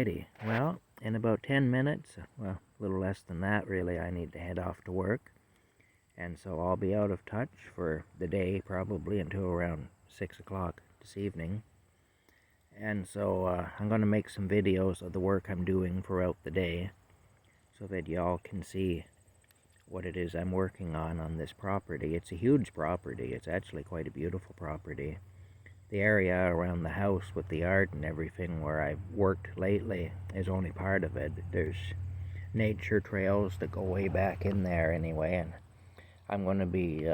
Alrighty, well, in about 10 minutes, well, a little less than that really, I need to head off to work. And so I'll be out of touch for the day, probably until around 6 o'clock this evening. And so I'm going to make some videos of the work I'm doing throughout the day, so that y'all can see what it is I'm working on this property. It's a huge property. It's actually quite a beautiful property. The area around the house with the yard and everything where I've worked lately is only part of it. There's nature trails that go way back in there anyway, and I'm going to be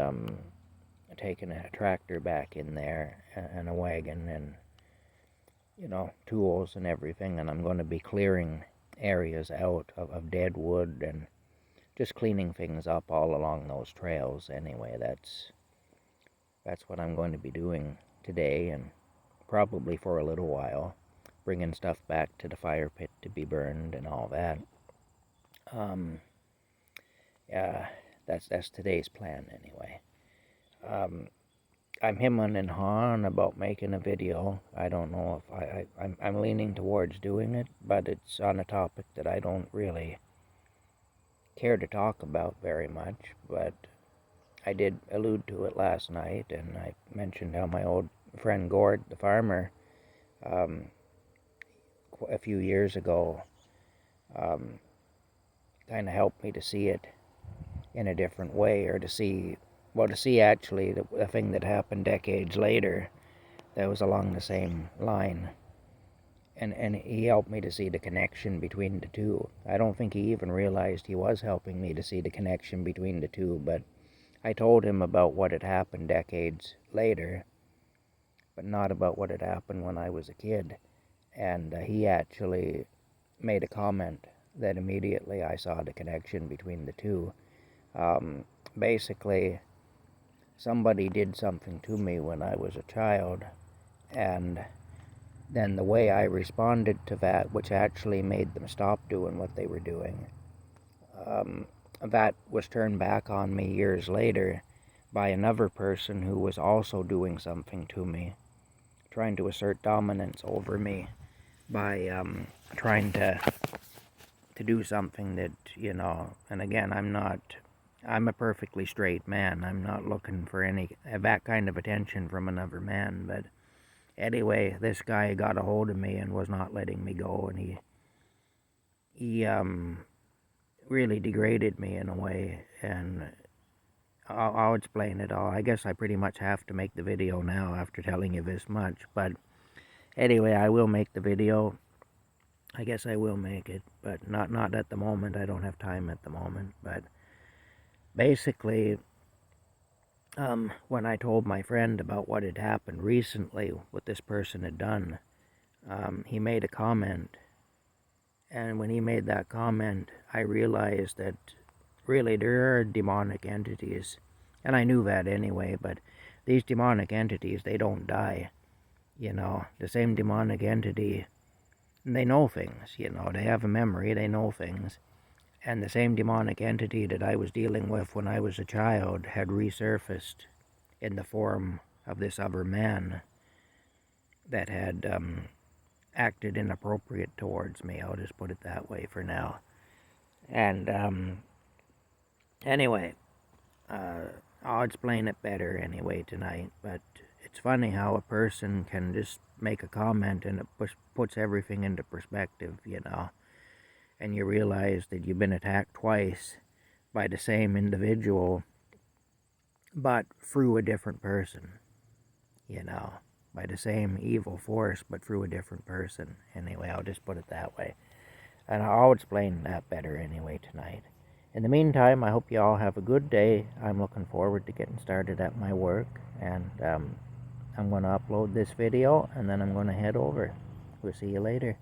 taking a tractor back in there and a wagon and, you know, tools and everything, and I'm going to be clearing areas out of dead wood and just cleaning things up all along those trails anyway. That's what I'm going to be doing today, and probably for a little while, bringing stuff back to the fire pit to be burned and all that. Yeah, that's today's plan anyway. I'm hemming and hawing about making a video. I don't know if I'm leaning towards doing it, but it's on a topic that I don't really care to talk about very much, but I did allude to it last night, and I mentioned how my old friend Gord, the farmer, a few years ago, kind of helped me to see it in a different way, or to see actually the thing that happened decades later that was along the same line. And he helped me to see the connection between the two. I don't think he even realized he was helping me to see the connection between the two, but I told him about what had happened decades later, but not about what had happened when I was a kid. And he actually made a comment that immediately I saw the connection between the two. Basically, somebody did something to me when I was a child, and then the way I responded to that, which actually made them stop doing what they were doing, that was turned back on me years later by another person who was also doing something to me, trying to assert dominance over me by trying to do something that, you know, and again, I'm a perfectly straight man. I'm not looking for that kind of attention from another man, but anyway, this guy got a hold of me and was not letting me go, and he really degraded me in a way, and I'll explain it all. I guess I pretty much have to make the video now after telling you this much, but anyway, I will make the video. I guess I will make it, but not at the moment. I don't have time at the moment, but basically, when I told my friend about what had happened recently, what this person had done, he made a comment. And when he made that comment, I realized that really there are demonic entities. And I knew that anyway, but these demonic entities, they don't die. You know, the same demonic entity, they know things, you know, they have a memory, they know things. And the same demonic entity that I was dealing with when I was a child had resurfaced in the form of this other man that had acted inappropriate towards me. I'll just put it that way for now. And anyway, I'll explain it better anyway tonight, but it's funny how a person can just make a comment and it puts everything into perspective, you know, and you realize that you've been attacked twice by the same individual, but through a different person, you know, by the same evil force, but through a different person. Anyway, I'll just put it that way. And I'll explain that better anyway tonight. In the meantime, I hope you all have a good day. I'm looking forward to getting started at my work, and I'm going to upload this video, and then I'm going to head over. We'll see you later.